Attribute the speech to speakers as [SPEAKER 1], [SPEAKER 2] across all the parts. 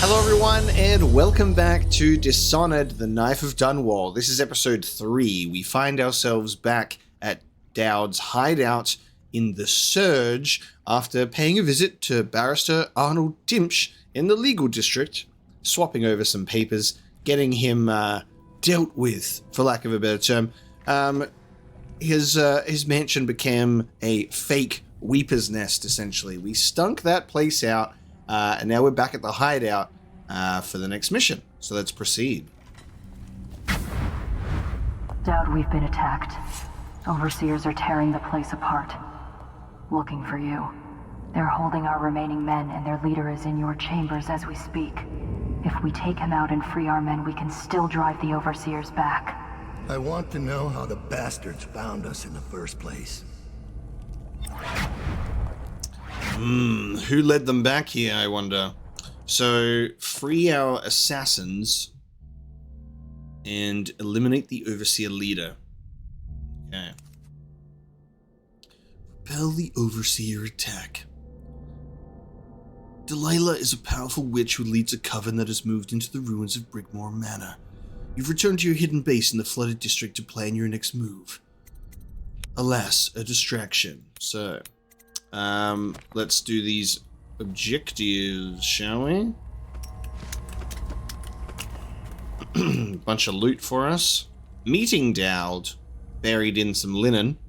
[SPEAKER 1] Hello everyone, and welcome back to Dishonored, the Knife of Dunwall. This is episode 3. We find ourselves back at Dowd's hideout in the Surge after paying a visit to Barrister Arnold Dimsh in the legal district, swapping over some papers, getting him dealt with, for lack of a better term. His mansion became a fake Weeper's Nest, essentially. We stunk that place out, and now we're back at the hideout for the next mission. So let's proceed.
[SPEAKER 2] Dowd, we've been attacked. Overseers are tearing the place apart. Looking for you. They're holding our remaining men, and their leader is in your chambers as we speak. If we take him out and free our men, we can still drive the Overseers back.
[SPEAKER 3] I want to know how the bastards found us in the first place.
[SPEAKER 1] Who led them back here, I wonder? So, free our assassins and eliminate the Overseer leader. Okay. Repel the Overseer attack. Delilah is a powerful witch who leads a coven that has moved into the ruins of Brigmore Manor. You've returned to your hidden base in the flooded district to plan your next move. Alas, a distraction. So, let's do these objectives, shall we? Bunch of loot for us. Meeting Dowd, buried in some linen.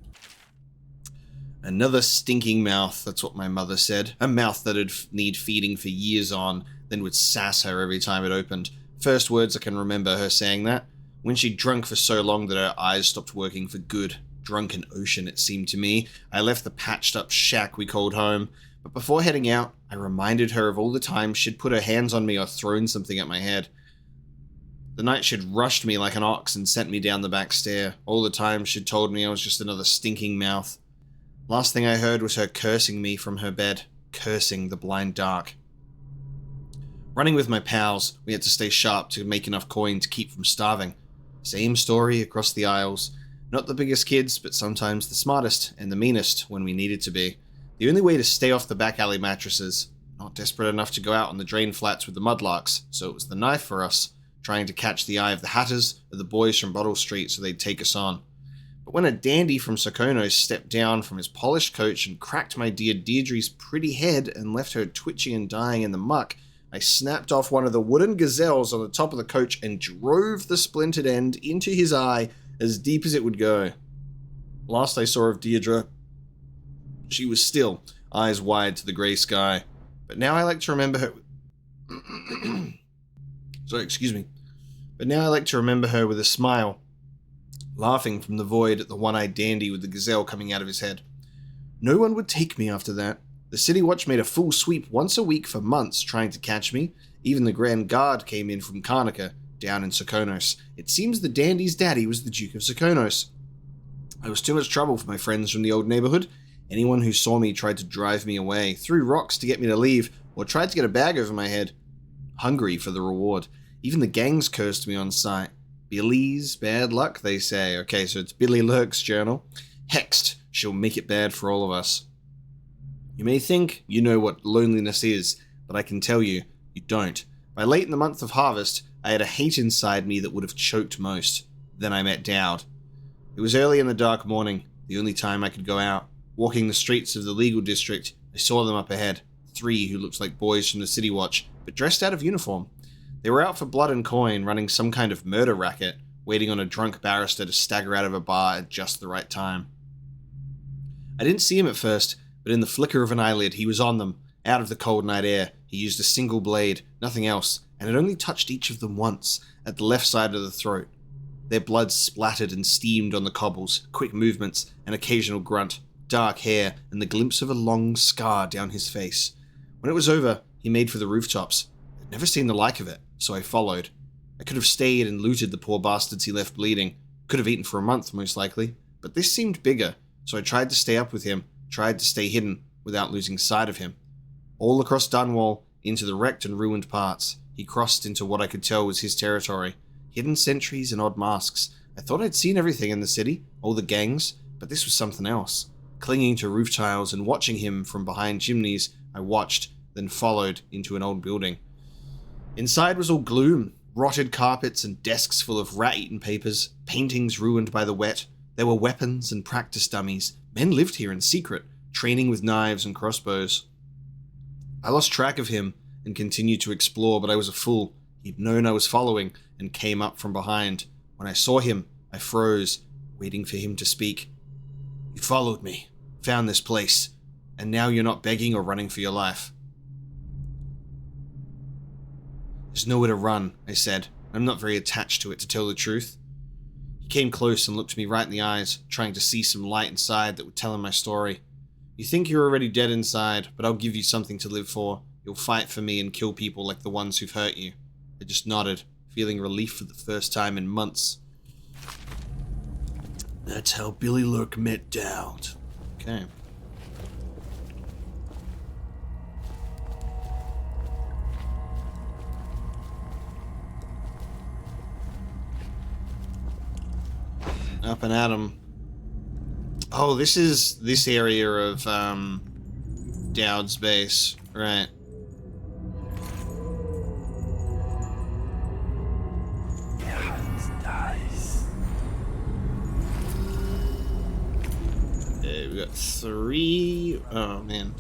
[SPEAKER 1] Another stinking mouth, that's what my mother said. A mouth that'd need feeding for years on, then would sass her every time it opened. First words I can remember her saying that. When she'd drunk for so long that her eyes stopped working for good. Drunken ocean, it seemed to me. I left the patched up shack we called home. But before heading out, I reminded her of all the times she'd put her hands on me or thrown something at my head. The night she'd rushed me like an ox and sent me down the back stair. All the times she'd told me I was just another stinking mouth. Last thing I heard was her cursing me from her bed. Cursing the blind dark. Running with my pals, we had to stay sharp to make enough coin to keep from starving. Same story across the aisles. Not the biggest kids, but sometimes the smartest and the meanest when we needed to be. The only way to stay off the back alley mattresses. Not desperate enough to go out on the drain flats with the mudlarks, so it was the knife for us, trying to catch the eye of the Hatters or the boys from Bottle Street so they'd take us on. But when a dandy from Sokonos stepped down from his polished coach and cracked my dear Deirdre's pretty head and left her twitching and dying in the muck, I snapped off one of the wooden gazelles on the top of the coach and drove the splintered end into his eye as deep as it would go. Last I saw of Deirdre, she was still, eyes wide to the grey sky. But now I like to remember her... But now I like to remember her with a smile, laughing from the void at the one-eyed dandy with the gazelle coming out of his head. No one would take me after that. The City Watch made a full sweep once a week for months trying to catch me. Even the Grand Guard came in from Karnica, down in Sokonos. It seems the dandy's daddy was the Duke of Sokonos. I was too much trouble for my friends from the old neighborhood. Anyone who saw me tried to drive me away, threw rocks to get me to leave, or tried to get a bag over my head. Hungry for the reward. Even the gangs cursed me on sight. Billy's bad luck, they say. Okay, so it's Billy Lurk's journal. Hexed, she'll make it bad for all of us. You may think you know what loneliness is, but I can tell you, you don't. By late in the month of harvest, I had a hate inside me that would have choked most. Then I met Dowd. It was early in the dark morning, the only time I could go out. Walking the streets of the legal district, I saw them up ahead. 3 who looked like boys from the City Watch, but dressed out of uniform. They were out for blood and coin, running some kind of murder racket, waiting on a drunk barrister to stagger out of a bar at just the right time. I didn't see him at first, but in the flicker of an eyelid, he was on them, out of the cold night air. He used a single blade, nothing else, and it only touched each of them once, at the left side of the throat. Their blood splattered and steamed on the cobbles, quick movements, an occasional grunt, dark hair, and the glimpse of a long scar down his face. When it was over, he made for the rooftops. I'd never seen the like of it, so I followed. I could have stayed and looted the poor bastards he left bleeding. Could have eaten for a month, most likely. But this seemed bigger, so I tried to stay up with him, tried to stay hidden, without losing sight of him. All across Dunwall, into the wrecked and ruined parts, he crossed into what I could tell was his territory. Hidden sentries and odd masks. I thought I'd seen everything in the city, all the gangs, but this was something else. Clinging to roof tiles and watching him from behind chimneys, I watched, then followed into an old building. Inside was all gloom, rotted carpets and desks full of rat-eaten papers, paintings ruined by the wet. There were weapons and practice dummies. Men lived here in secret, training with knives and crossbows. I lost track of him and continued to explore, but I was a fool. He'd known I was following and came up from behind. When I saw him, I froze, waiting for him to speak. You followed me, found this place, and now you're not begging or running for your life. There's nowhere to run, I said. I'm not very attached to it, to tell the truth. He came close and looked me right in the eyes, trying to see some light inside that would tell him my story. You think you're already dead inside, but I'll give you something to live for. You'll fight for me and kill people like the ones who've hurt you. I just nodded, feeling relief for the first time in months. That's how Billy Lurk met Dowd. Okay. Up and at 'em. Oh, this is this area of Dowd's base, right? Okay, we got 3. Oh man.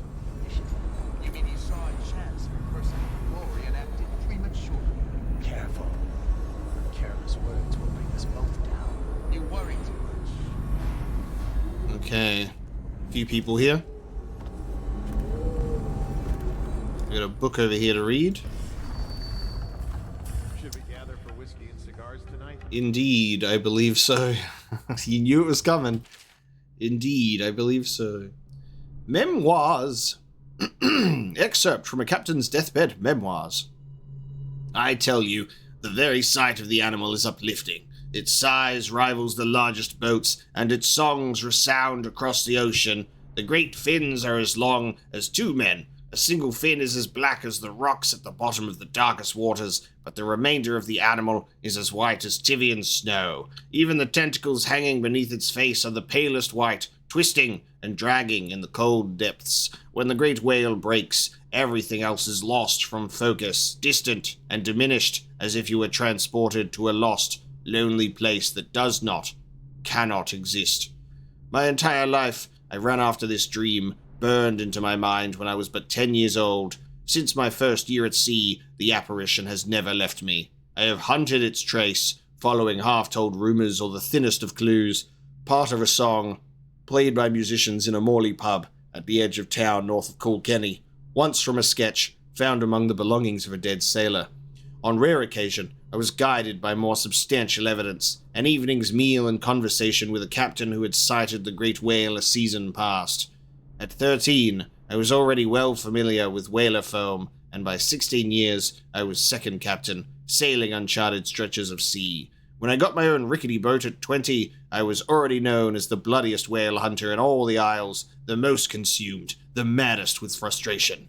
[SPEAKER 4] You mean you saw a chance for personal glory and acted prematurely? Careful. Careless words will bring us both down. You worry too much.
[SPEAKER 1] Okay. A few people here. We got a book over here to read.
[SPEAKER 5] Should we gather for whiskey and cigars tonight?
[SPEAKER 1] Indeed, I believe so. You knew it was coming. Indeed, I believe so. Memoirs. Excerpt from a captain's deathbed. Memoirs. I tell you, the very sight of the animal is uplifting. Its size rivals the largest boats, and its songs resound across the ocean. The great fins are as long as 2 men. A single fin is as black as the rocks at the bottom of the darkest waters, but the remainder of the animal is as white as Tyvian snow. Even the tentacles hanging beneath its face are the palest white, twisting and dragging in the cold depths. When the great whale breaks, everything else is lost from focus, distant and diminished, as if you were transported to a lost, lonely place that does not, cannot exist. My entire life, I ran after this dream, burned into my mind when I was but 10 years old. Since my first year at sea, the apparition has never left me. I have hunted its trace, following half-told rumors or the thinnest of clues. Part of a song, played by musicians in a Morley pub at the edge of town north of Kilkenny. Once from a sketch, found among the belongings of a dead sailor. On rare occasion, I was guided by more substantial evidence, an evening's meal and conversation with a captain who had sighted the great whale a season past. At 13, I was already well familiar with whaler foam, and by 16 years, I was second captain, sailing uncharted stretches of sea. When I got my own rickety boat at 20, I was already known as the bloodiest whale hunter in all the Isles, the most consumed, the maddest with frustration.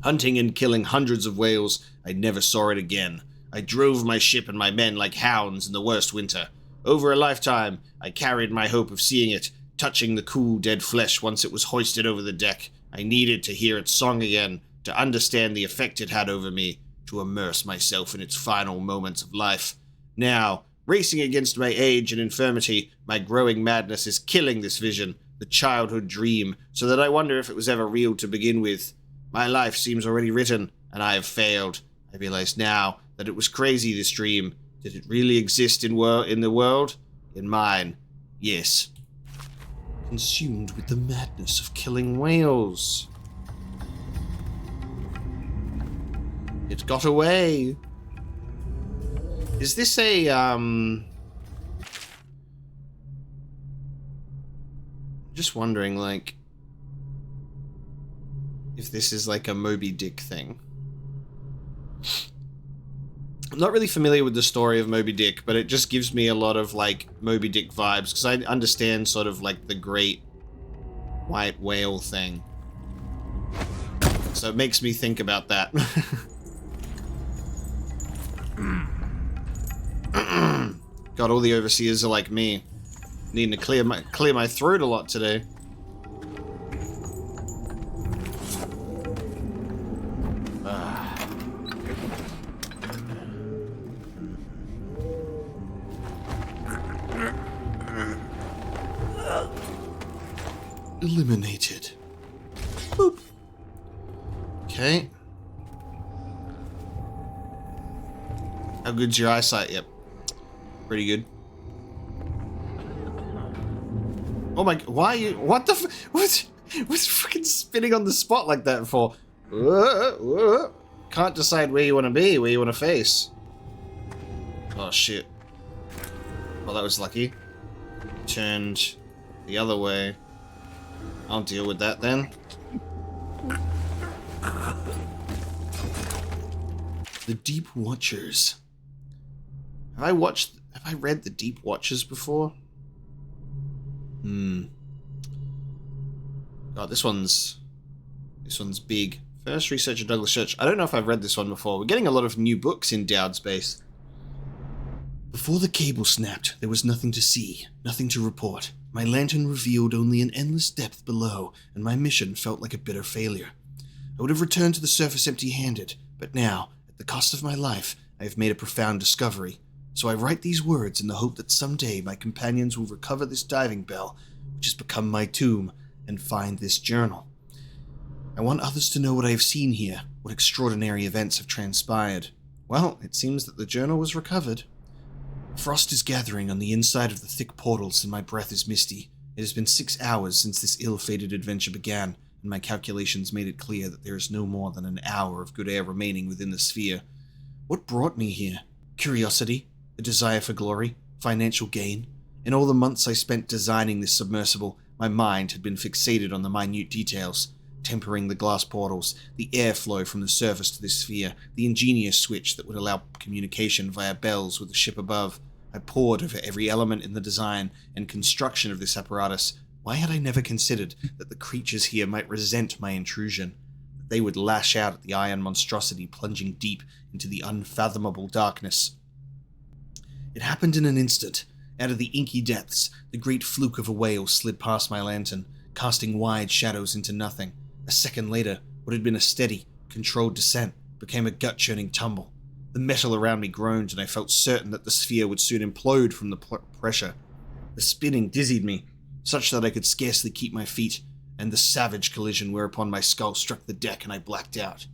[SPEAKER 1] Hunting and killing hundreds of whales, I never saw it again. I drove my ship and my men like hounds in the worst winter. Over a lifetime, I carried my hope of seeing it, touching the cool, dead flesh once it was hoisted over the deck. I needed to hear its song again, to understand the effect it had over me, to immerse myself in its final moments of life. Now, racing against my age and infirmity, my growing madness is killing this vision, the childhood dream, so that I wonder if it was ever real to begin with. My life seems already written, and I have failed. I realize now that it was crazy, this dream. Did it really exist in the world? In mine, yes. Consumed with the madness of killing whales. It got away. Is this a, just wondering, like, if this is like a Moby Dick thing. I'm not really familiar with the story of Moby Dick, but it just gives me a lot of, like, Moby Dick vibes, because I understand sort of, like, the great white whale thing. So it makes me think about that. God, all the overseers are like me. Needing to clear my throat a lot today. eliminated. Boop. Okay. How good's your eyesight? Yep. Pretty good. Oh my, why are you, what the what's fucking spinning on the spot like that for? Can't decide where you want to be, where you want to face. Oh shit. Well, that was lucky. Turned the other way. I'll deal with that then. The Deep Watchers. Have I read The Deep Watchers before? God, this one's big. First Researcher Douglas Church. I don't know if I've read this one before. We're getting a lot of new books in Dowd Space. Before the cable snapped, there was nothing to see, nothing to report. My lantern revealed only an endless depth below, and my mission felt like a bitter failure. I would have returned to the surface empty-handed, but now, at the cost of my life, I have made a profound discovery. So I write these words in the hope that someday my companions will recover this diving bell, which has become my tomb, and find this journal. I want others to know what I have seen here, what extraordinary events have transpired. Well, it seems that the journal was recovered. Frost is gathering on the inside of the thick portals and my breath is misty. It has been 6 hours since this ill-fated adventure began, and my calculations made it clear that there is no more than an hour of good air remaining within the sphere. What brought me here? Curiosity? A desire for glory? Financial gain? In all the months I spent designing this submersible, my mind had been fixated on the minute details. Tempering the glass portals, the airflow from the surface to the sphere, the ingenious switch that would allow communication via bells with the ship above. I pored over every element in the design and construction of this apparatus. Why had I never considered that the creatures here might resent my intrusion? That they would lash out at the iron monstrosity plunging deep into the unfathomable darkness? It happened in an instant. Out of the inky depths, the great fluke of a whale slid past my lantern, casting wide shadows into nothing. A second later, what had been a steady, controlled descent became a gut-churning tumble. The metal around me groaned, and I felt certain that the sphere would soon implode from the pressure. The spinning dizzied me, such that I could scarcely keep my feet, and the savage collision whereupon my skull struck the deck and I blacked out.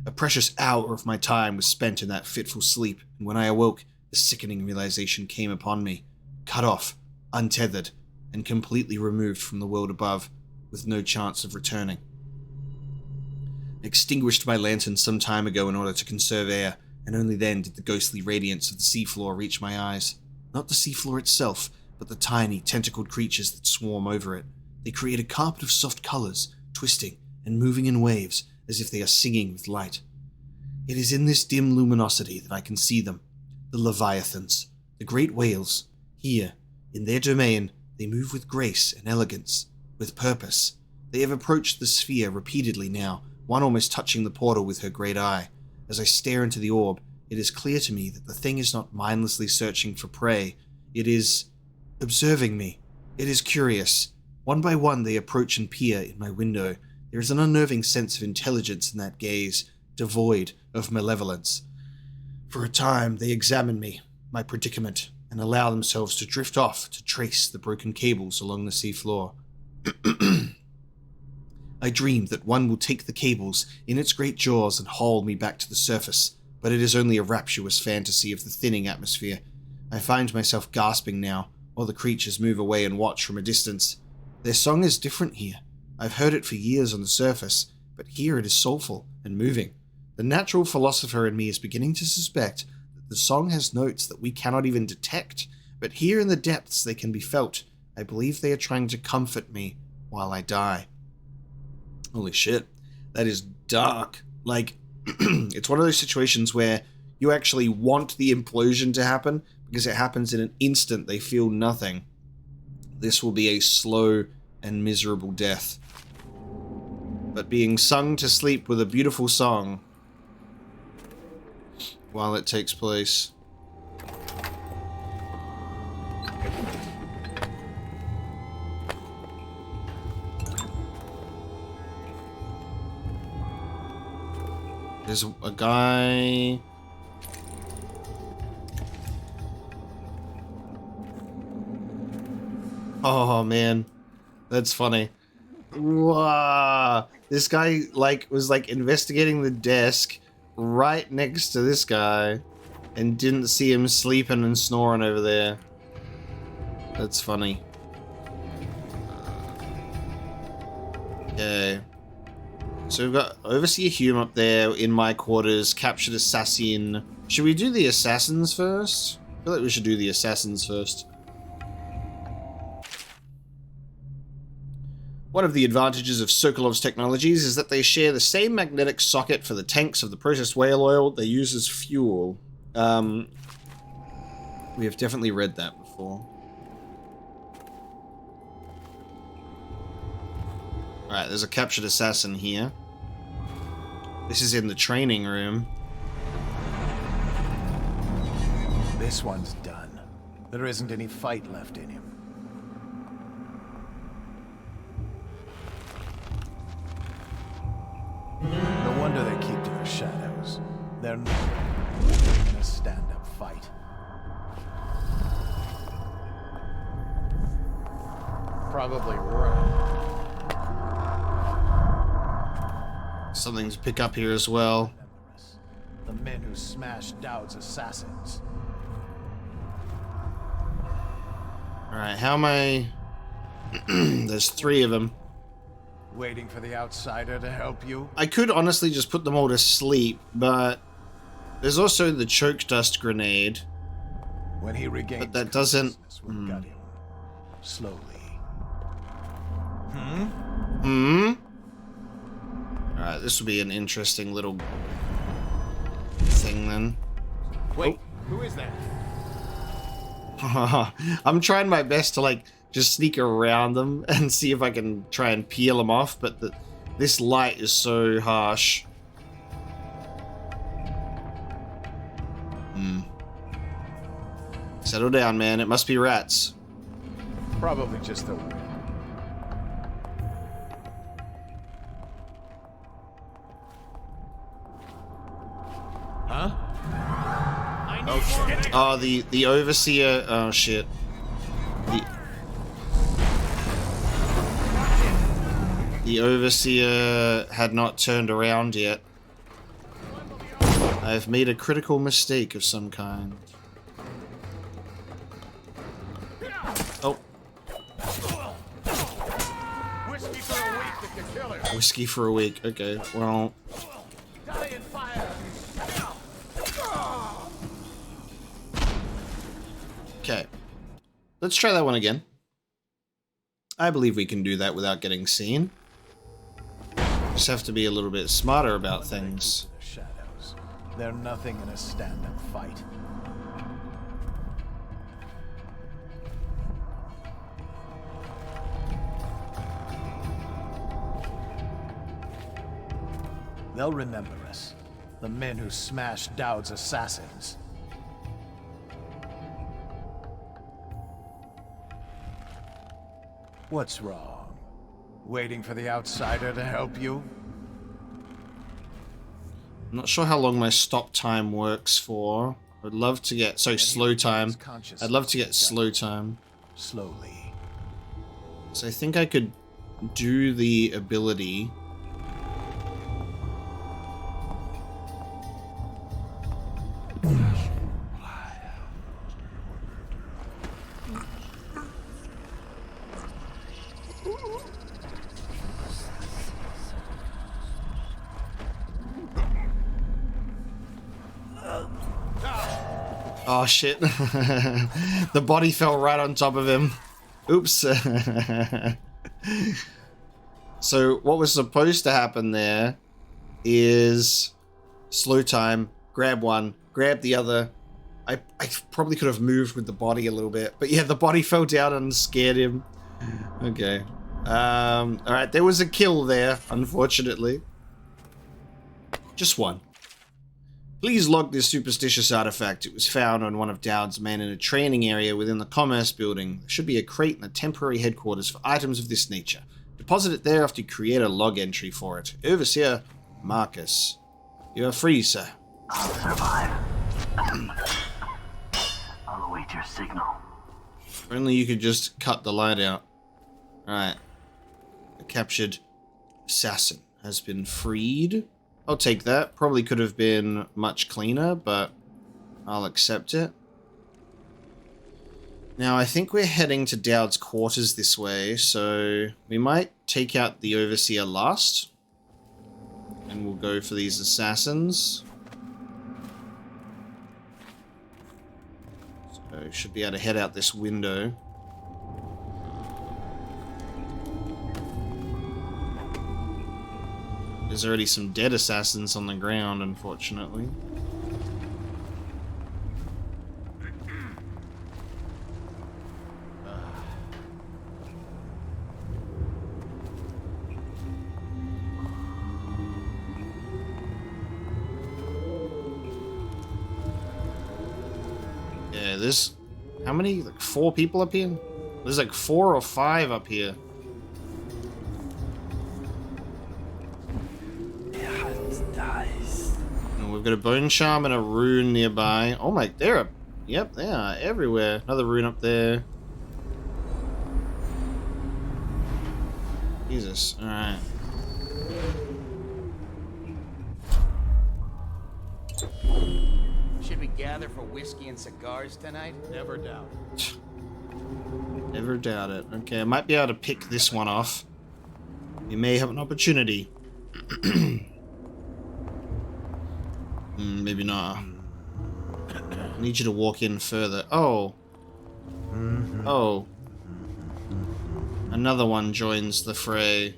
[SPEAKER 1] A precious hour of my time was spent in that fitful sleep, and when I awoke, the sickening realization came upon me. Cut off, untethered, and completely removed from the world above, with no chance of returning. I extinguished my lantern some time ago in order to conserve air, and only then did the ghostly radiance of the seafloor reach my eyes. Not the seafloor itself, but the tiny, tentacled creatures that swarm over it. They create a carpet of soft colors, twisting and moving in waves, as if they are singing with light. It is in this dim luminosity that I can see them. The leviathans, the great whales. Here, in their domain, they move with grace and elegance, with purpose. They have approached the sphere repeatedly now, one almost touching the portal with her great eye. As I stare into the orb, it is clear to me that the thing is not mindlessly searching for prey. It is observing me. It is curious. One by one they approach and peer in my window. There is an unnerving sense of intelligence in that gaze, devoid of malevolence. For a time they examine me, my predicament, and allow themselves to drift off to trace the broken cables along the seafloor. I dream that one will take the cables in its great jaws and haul me back to the surface, but it is only a rapturous fantasy of the thinning atmosphere. I find myself gasping now, while the creatures move away and watch from a distance. Their song is different here. I've heard it for years on the surface, but here it is soulful and moving. The natural philosopher in me is beginning to suspect that the song has notes that we cannot even detect, but here in the depths they can be felt. I believe they are trying to comfort me while I die. Holy shit, that is dark. Like, it's one of those situations where you actually want the implosion to happen, because it happens in an instant, they feel nothing. This will be a slow and miserable death. But being sung to sleep with a beautiful song while it takes place. There's a guy... Oh man, that's funny. Wow. This guy, like, was, like, investigating the desk right next to this guy and didn't see him sleeping and snoring over there. That's funny. Okay. So we've got Overseer Hume up there in my quarters, captured assassin. Should we do the assassins first? I feel like we should do the assassins first. One of the advantages of Sokolov's technologies is that they share the same magnetic socket for the tanks of the processed whale oil they use as fuel. We have definitely read that before. Alright, there's a captured assassin here. This is in the training room.
[SPEAKER 4] This one's done. There isn't any fight left in him. No wonder they keep to their shadows. They're not in a stand-up fight. Probably right.
[SPEAKER 1] Something to pick up here as well.
[SPEAKER 4] The men who smashed Dowd's assassins.
[SPEAKER 1] Alright, how am I... There's 3 of them.
[SPEAKER 4] Waiting for the outsider to help you?
[SPEAKER 1] I could honestly just put them all to sleep, but... There's also the choke dust grenade.
[SPEAKER 4] When he regains
[SPEAKER 1] But that doesn't...
[SPEAKER 4] consciousness, we've got him. Slowly.
[SPEAKER 1] Alright, this will be an interesting little... thing then.
[SPEAKER 4] Wait, who is that?
[SPEAKER 1] I'm trying my best to, like, just sneak around them and see if I can try and peel them off, but this light is so harsh. Settle down, man. It must be rats.
[SPEAKER 4] Probably just the... Huh? Okay.
[SPEAKER 1] Oh, the overseer... Oh, shit. The overseer had not turned around yet. I've made a critical mistake of some kind. Oh.
[SPEAKER 5] Whiskey for a week that can kill him.
[SPEAKER 1] Whiskey for a week. Okay, well...
[SPEAKER 5] Die in fire.
[SPEAKER 1] Okay. Let's try that one again. I believe we can do that without getting seen. Just have to be a little bit smarter about things.
[SPEAKER 4] The shadows. They're nothing in a stand-up fight. They'll remember us. The men who smashed Dowd's assassins. What's wrong? Waiting for the outsider to help you?
[SPEAKER 1] I'm not sure how long my stop time works for. I'd love to get... Sorry, slow time. I'd love to get slow time.
[SPEAKER 4] Slowly.
[SPEAKER 1] So I think I could do the ability... Oh shit. The body fell right on top of him. Oops. So what was supposed to happen there is slow time, grab one, grab the other. I probably could have moved with the body a little bit, but yeah, the body fell down and scared him. Okay. Alright, there was a kill there, unfortunately. Just one. Please log this superstitious artifact. It was found on one of Dowd's men in a training area within the commerce building. There should be a crate in the temporary headquarters for items of this nature. Deposit it there after you create a log entry for it. Overseer Marcus. You are free, sir.
[SPEAKER 6] I'll survive. I'll await your signal.
[SPEAKER 1] If only you could just cut the light out. Alright. captured assassin has been freed. I'll take that. Probably could have been much cleaner, but I'll accept it. Now, I think we're heading to Dowd's quarters this way, so we might take out the Overseer last. And we'll go for these assassins. So, should be able to head out this window. There's already some dead assassins on the ground, unfortunately. Yeah, there's... How many? Like 4 people up here? There's like 4 or 5 up here. And we've got a bone charm and a rune nearby. Oh my, yep, they are everywhere. Another rune up there. Jesus, alright.
[SPEAKER 4] Should we gather for whiskey and cigars tonight?
[SPEAKER 5] Never doubt it.
[SPEAKER 1] Never doubt it. Okay, I might be able to pick this one off. We may have an opportunity. Maybe not. I need you to walk in further. Oh. Oh. Another one joins the fray.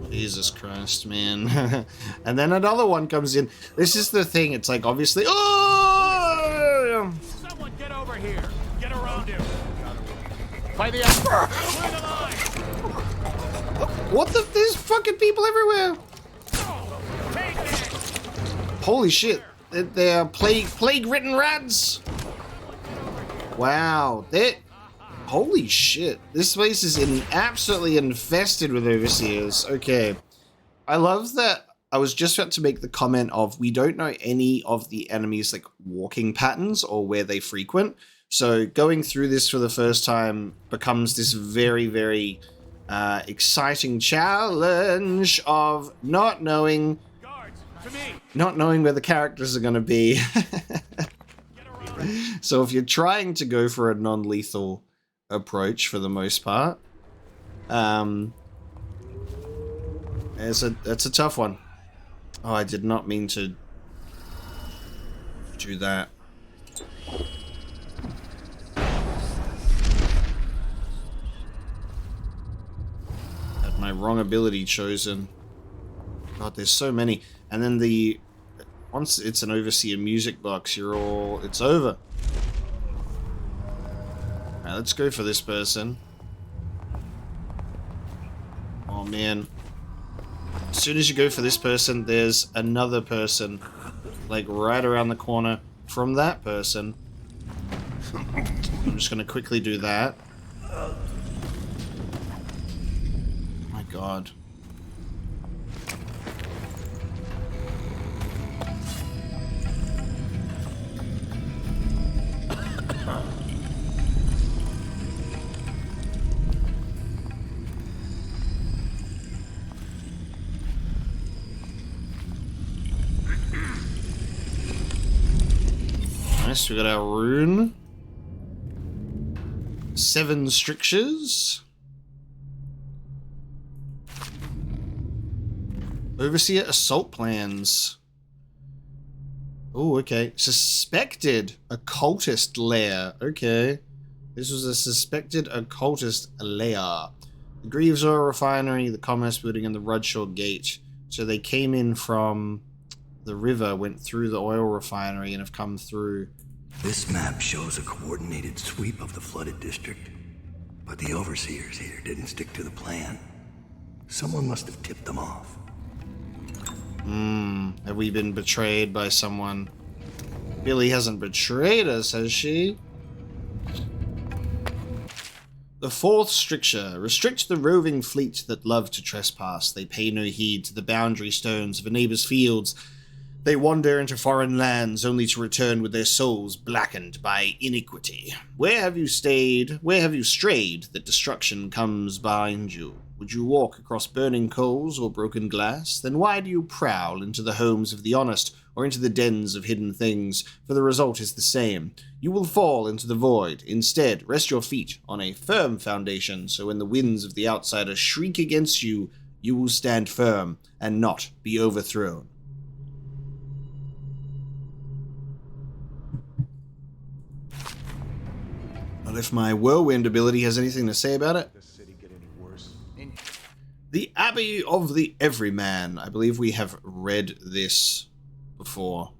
[SPEAKER 1] Jesus Christ, man. And then another one comes in. This is the thing. It's like, obviously... Oh!
[SPEAKER 5] Someone get over here. Get around him. By the clear the line.
[SPEAKER 1] What the... There's fucking people everywhere.
[SPEAKER 5] Take it.
[SPEAKER 1] Holy shit. They're plague-ridden rats. Wow. Holy shit. This place is absolutely infested with overseers. Okay. I love that I was just about to make the comment of we don't know any of the enemies' like walking patterns or where they frequent. So going through this for the first time becomes this very, very exciting challenge of not knowing where the characters are going to be. So if you're trying to go for a non-lethal approach for the most part, it's a tough one. Oh, I did not mean to do that. Had my wrong ability chosen. God, there's so many. And then once it's an Overseer music box, it's over. Alright, let's go for this person. Oh man. As soon as you go for this person, there's another person, like right around the corner from that person. I'm just gonna quickly do that. Oh my god. Nice, we got our rune. 7 strictures. Overseer assault plans. Oh, okay. Suspected occultist lair. Okay. This was a suspected occultist lair. The Greaves Oil Refinery, the Commerce Building, and the Rudshaw Gate. So they came in from the river, went through the oil refinery, and have come through.
[SPEAKER 3] This map shows a coordinated sweep of the flooded district, but the overseers here didn't stick to the plan. Someone must have tipped them off.
[SPEAKER 1] Have we been betrayed by someone? Billy hasn't betrayed us, has she? The 4th stricture. Restrict the roving fleet that love to trespass. They pay no heed to the boundary stones of a neighbor's fields. They wander into foreign lands only to return with their souls blackened by iniquity. Where have you stayed? Where have you strayed that destruction comes behind you? Would you walk across burning coals or broken glass? Then why do you prowl into the homes of the honest or into the dens of hidden things? For the result is the same. You will fall into the void. Instead, rest your feet on a firm foundation, so when the winds of the outsider shriek against you, you will stand firm and not be overthrown. Not if my whirlwind ability has anything to say about it.
[SPEAKER 4] Does the city get any worse?
[SPEAKER 1] The Abbey of the Everyman. I believe we have read this before.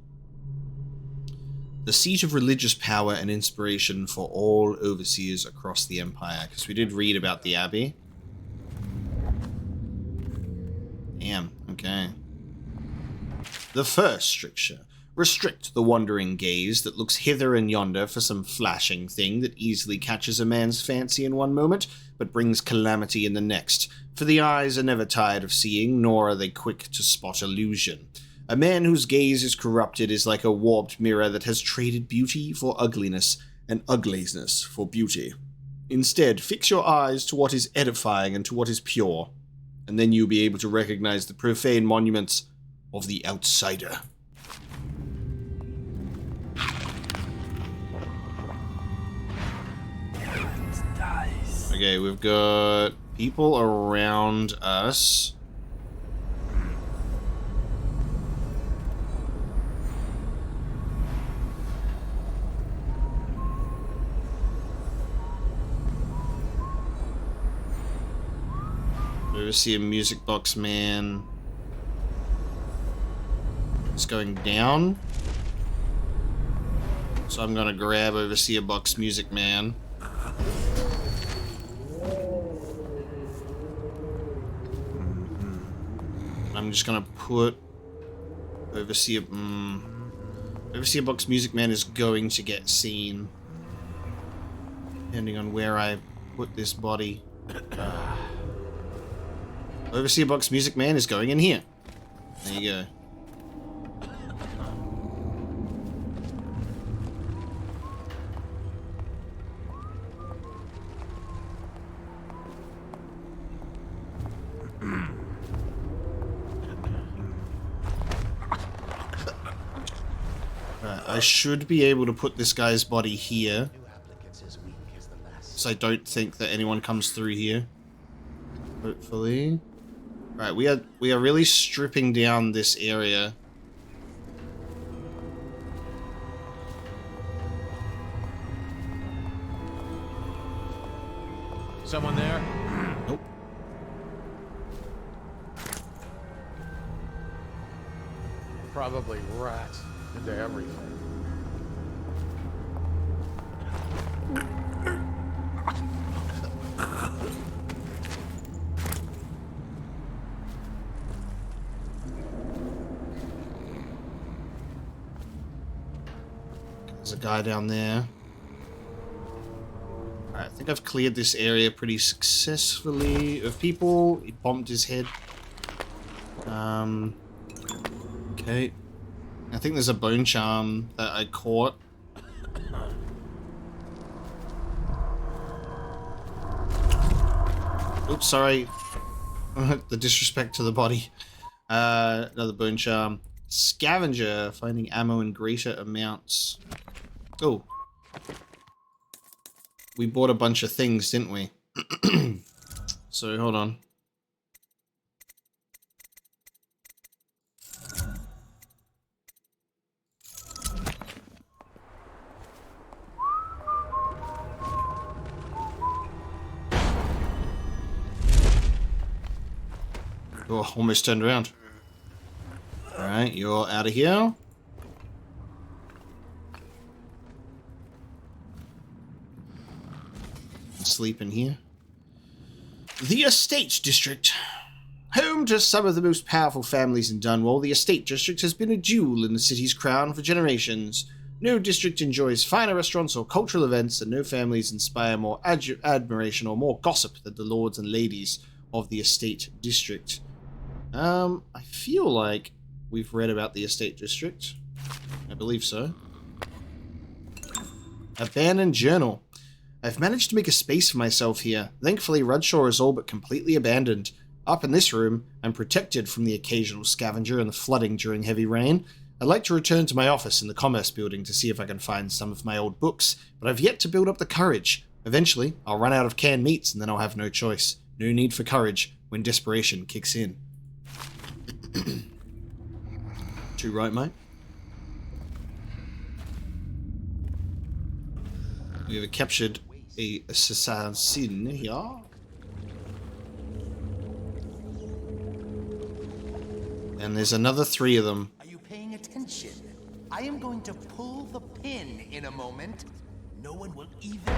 [SPEAKER 1] The seat of religious power and inspiration for all overseers across the Empire. Because we did read about the Abbey. Damn, okay. The first stricture. Restrict the wandering gaze that looks hither and yonder for some flashing thing that easily catches a man's fancy in one moment, but brings calamity in the next. For the eyes are never tired of seeing, nor are they quick to spot illusion. A man whose gaze is corrupted is like a warped mirror that has traded beauty for ugliness, and ugliness for beauty. Instead, fix your eyes to what is edifying and to what is pure, and then you'll be able to recognize the profane monuments of the outsider. Okay, we've got people around us. Overseer Music Box Man. It's going down. So I'm gonna grab Overseer Box Music Man. I'm just gonna put Overseer Box Music Man is going to get seen, depending on where I put this body. Overseer Box Music Man is going in here. There you go. I should be able to put this guy's body here, so I don't think that anyone comes through here. Hopefully. Right, we are really stripping down this area.
[SPEAKER 5] Someone there?
[SPEAKER 1] Nope.
[SPEAKER 5] Probably rats into everything.
[SPEAKER 1] There's a guy down there. Alright, I think I've cleared this area pretty successfully of people. He bombed his head. Okay. I think there's a bone charm that I caught. Oops, sorry. The disrespect to the body. Another bone charm. Scavenger, finding ammo in greater amounts. Oh. We bought a bunch of things, didn't we? So, hold on. Oh, almost turned around. Alright, you're out of here. Sleep in here. The Estate District. Home to some of the most powerful families in Dunwall, the Estate District has been a jewel in the city's crown for generations. No district enjoys finer restaurants or cultural events, and no families inspire more admiration or more gossip than the lords and ladies of the Estate District. I feel like we've read about the estate district. I believe so. Abandoned journal. I've managed to make a space for myself here. Thankfully, Rudshaw is all but completely abandoned. Up in this room, I'm protected from the occasional scavenger and the flooding during heavy rain. I'd like to return to my office in the Commerce Building to see if I can find some of my old books, but I've yet to build up the courage. Eventually, I'll run out of canned meats and then I'll have no choice. No need for courage when desperation kicks in. Too right, mate? We have captured a assassin here. And there's another 3 of them.
[SPEAKER 4] Are you paying attention? I am going to pull the pin in a moment. No one will even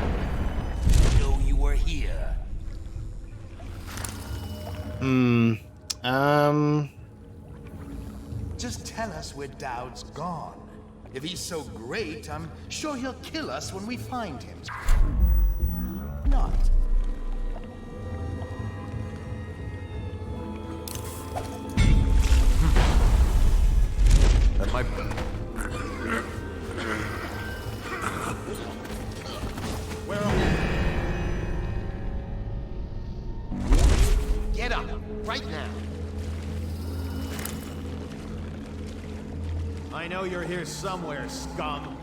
[SPEAKER 4] know you were here. Just tell us where Dowd's gone. If he's so great, I'm sure he'll kill us when we find him. Not. That might... Where are we? Get up, right now.
[SPEAKER 5] I know you're here somewhere, scum.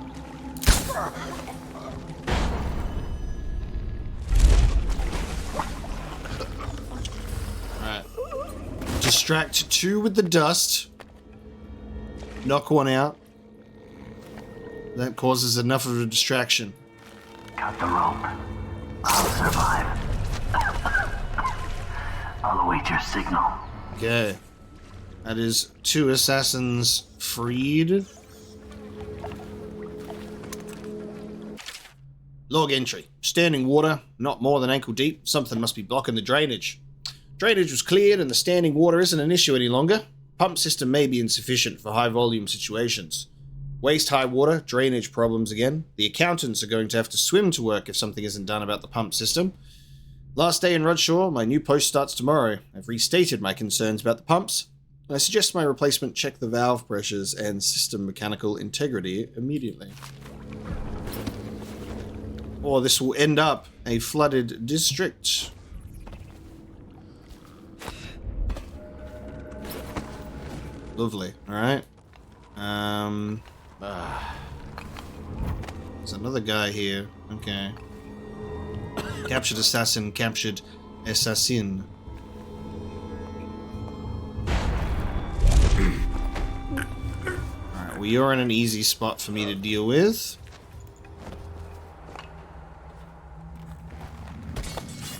[SPEAKER 1] Alright. Distract 2 with the dust. Knock 1 out. That causes enough of a distraction.
[SPEAKER 6] Cut the rope. I'll survive. I'll await your signal.
[SPEAKER 1] Okay. That is 2 assassins freed. Log entry. Standing water, not more than ankle deep. Something must be blocking the drainage. Drainage was cleared and the standing water isn't an issue any longer. Pump system may be insufficient for high volume situations. Waist high water, drainage problems again. The accountants are going to have to swim to work if something isn't done about the pump system. Last day in Rudshaw, my new post starts tomorrow. I've restated my concerns about the pumps. I suggest my replacement check the valve pressures and system mechanical integrity immediately. Or this will end up a flooded district. Lovely, alright. There's another guy here. Okay. Captured assassin, captured assassin. Alright, well, you're in an easy spot for me to deal with.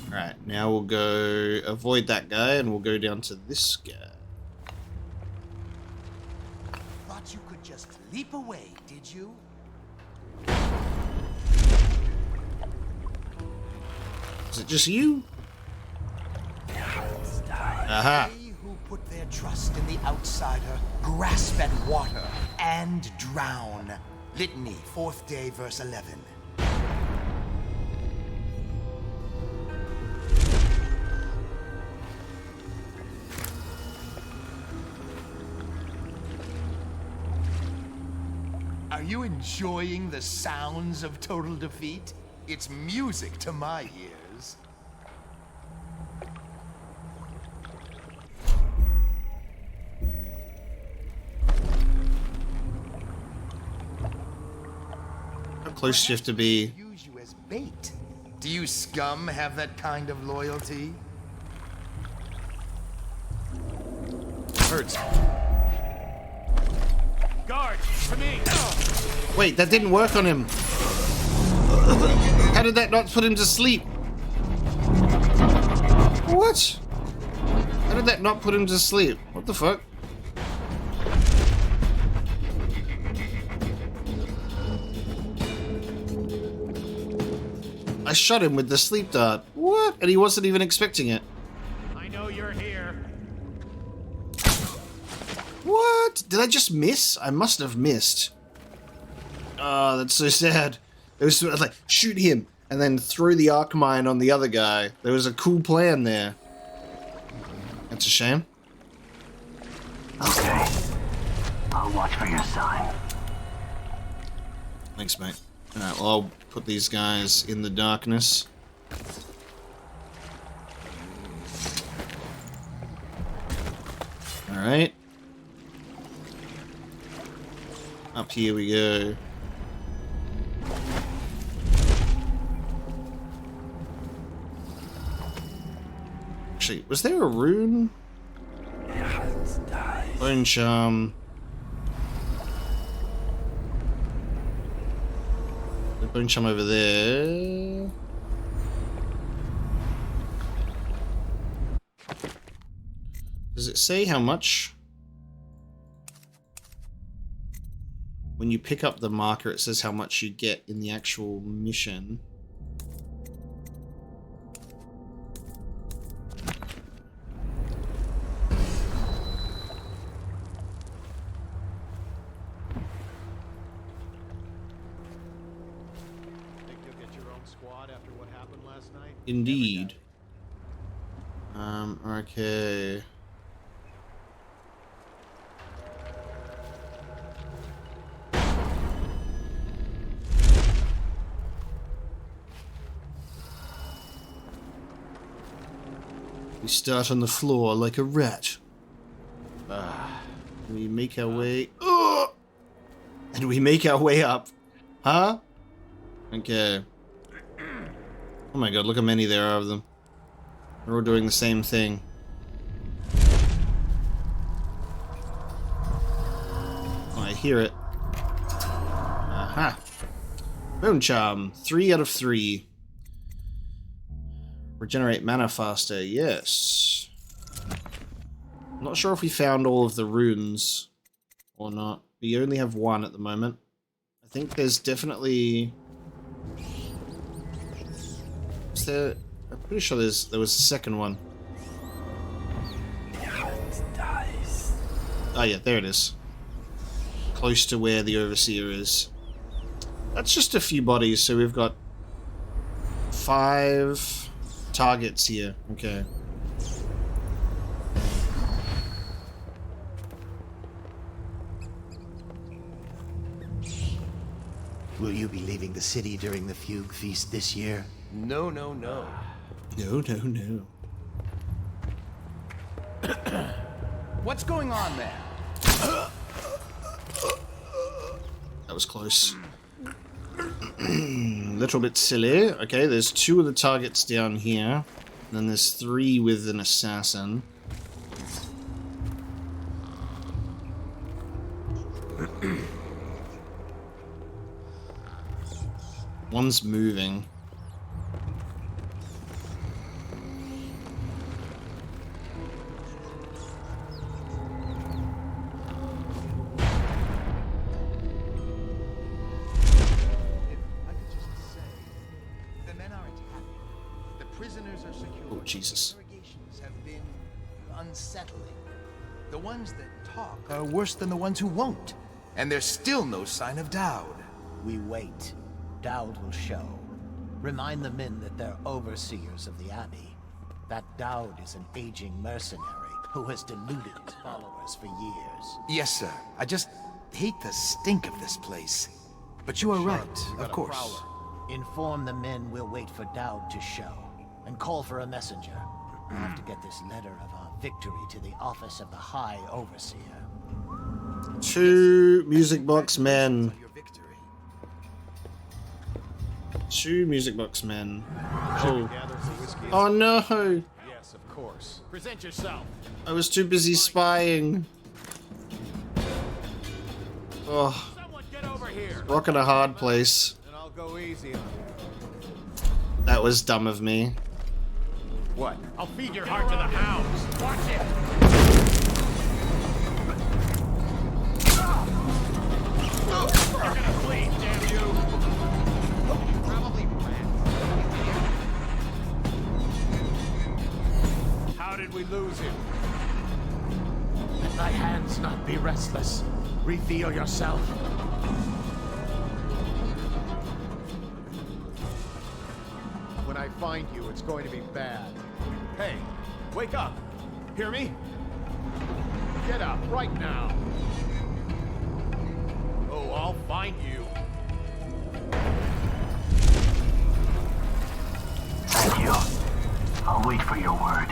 [SPEAKER 1] Alright, now we'll go avoid that guy and we'll go down to this guy.
[SPEAKER 4] Thought you could just leap away, did you?
[SPEAKER 1] Is it just you? Aha!
[SPEAKER 4] They who put their trust in the outsider grasp at water and drown. Litany, 4th day, verse 11. Are you enjoying the sounds of total defeat? It's music to my ears.
[SPEAKER 1] How close do you have to be?
[SPEAKER 4] Use you as bait. Do you scum have that kind of loyalty?
[SPEAKER 5] Hurts. Guard, for me.
[SPEAKER 1] Wait, that didn't work on him. How did that not put him to sleep? What? How did that not put him to sleep? What the fuck? I shot him with the sleep dart. What? And he wasn't even expecting it.
[SPEAKER 5] I know you're here.
[SPEAKER 1] What? Did I just miss? I must have missed. Oh, that's so sad. It was like, shoot him, and then throw the arc mine on the other guy. There was a cool plan there. That's a shame.
[SPEAKER 6] Okay. I'll watch for your sign.
[SPEAKER 1] Thanks, mate. Alright, well, I'll put these guys in the darkness. Alright. Up here we go. Actually, was there a rune? Bone charm. The bone charm over there. Does it say how much? When you pick up the marker, it says how much you get in the actual mission.
[SPEAKER 5] Think you'll get your own squad after what happened last night?
[SPEAKER 1] Indeed. Okay. We start on the floor like a rat. We make our way... And we make our way up. Huh? Okay. Oh my god, look how many there are of them. They're all doing the same thing. Oh, I hear it. Aha. Bone charm. 3 out of 3. Regenerate mana faster, yes. I'm not sure if we found all of the runes or not. We only have 1 at the moment. I think there's definitely... Is there... I'm pretty sure there was a second one. Oh yeah, there it is. Close to where the Overseer is. That's just a few bodies, so we've got 5... targets here. Okay.
[SPEAKER 7] Will you be leaving the city during the Fugue Feast this year?
[SPEAKER 4] No, no, no.
[SPEAKER 1] No, no, no.
[SPEAKER 4] What's going on there?
[SPEAKER 1] That was close. Little bit silly. Okay, there's 2 of the targets down here. And then there's 3 with an assassin. One's moving. Oh, Jesus.
[SPEAKER 4] Interrogations have been unsettling. The ones that talk are worse than the ones who won't. And there's still no sign of Dowd.
[SPEAKER 7] We wait. Dowd will show. Remind the men that they're overseers of the Abbey. That Dowd is an aging mercenary who has deluded his followers for years.
[SPEAKER 4] Yes, sir. I just hate the stink of this place. But you are right, of course.
[SPEAKER 7] Inform the men we'll wait for Dowd to show. And call for a messenger. We have to get this letter of our victory to the office of the High Overseer.
[SPEAKER 1] 2 music box men. 2 music box men. Oh. Oh no!
[SPEAKER 5] Yes, of course. Present yourself.
[SPEAKER 1] I was too busy spying. Oh.
[SPEAKER 5] Someone get over here.
[SPEAKER 1] Rock in a hard place.
[SPEAKER 5] And I'll go easy on you.
[SPEAKER 1] That was dumb of me.
[SPEAKER 5] What? I'll feed your heart to the hounds. Watch it. You're gonna bleed, damn you. Probably rats. How did we lose him?
[SPEAKER 7] Let thy hands not be restless. Reveal yourself.
[SPEAKER 5] When I find you, it's going to be bad. Hey, wake up. Hear me? Get up right now. I'll find you.
[SPEAKER 6] Thank you. I'll wait for your word.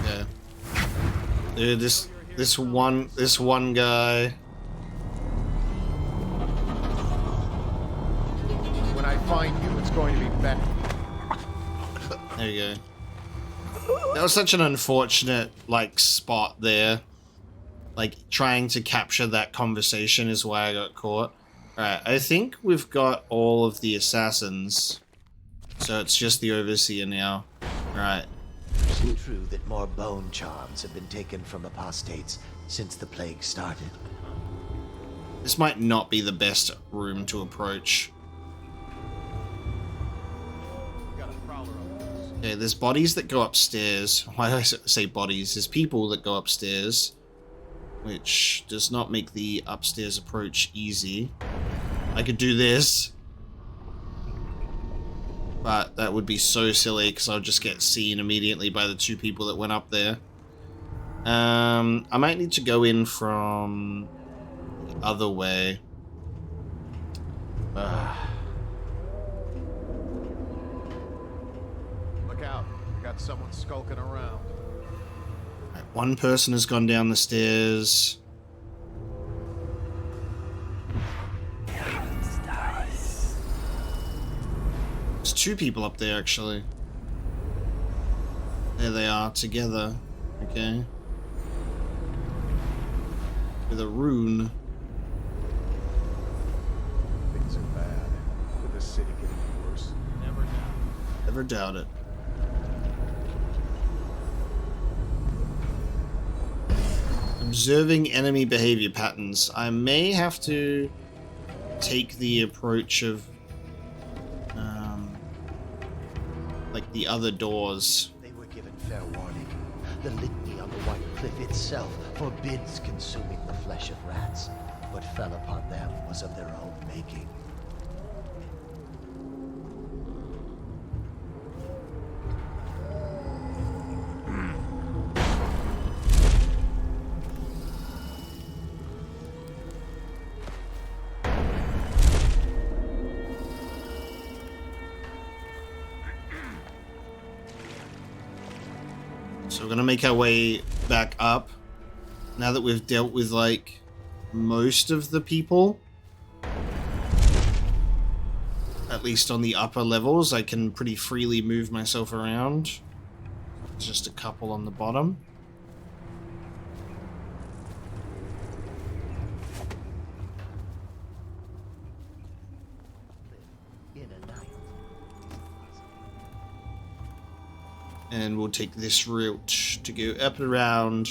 [SPEAKER 1] Yeah. Dude, this one guy.
[SPEAKER 5] When I find you, it's going to be better.
[SPEAKER 1] There you go. That was such an unfortunate, like, spot there. Like, trying to capture that conversation is why I got caught. Alright, I think we've got all of the assassins. So it's just the Overseer now. Alright.
[SPEAKER 7] Is it true that more bone charms have been taken from apostates since the plague started?
[SPEAKER 1] This might not be the best room to approach.
[SPEAKER 5] Got a prowler up this.
[SPEAKER 1] Okay, there's bodies that go upstairs. Why do I say bodies? There's people that go upstairs, which does not make the upstairs approach easy. I could do this, but that would be so silly because I'll just get seen immediately by the two people that went up there. I might need to go in from the other way.
[SPEAKER 5] Look out. We got someone skulking around.
[SPEAKER 1] Right, one person has gone down the stairs. There's two people up there, actually. There they are, together. Okay. With a rune.
[SPEAKER 5] Things are bad. With the city getting worse. Never doubt.
[SPEAKER 1] Never doubt it. Observing enemy behavior patterns. I may have to take the approach of like the other doors.
[SPEAKER 7] They were given fair warning. The litany on the White Cliff itself forbids consuming the flesh of rats. What fell upon them was of their own making.
[SPEAKER 1] So we're gonna make our way back up. Now that we've dealt with, like, most of the people. At least on the upper levels, I can pretty freely move myself around. Just a couple on the bottom.
[SPEAKER 7] In a night.
[SPEAKER 1] And we'll take this route to go up and around.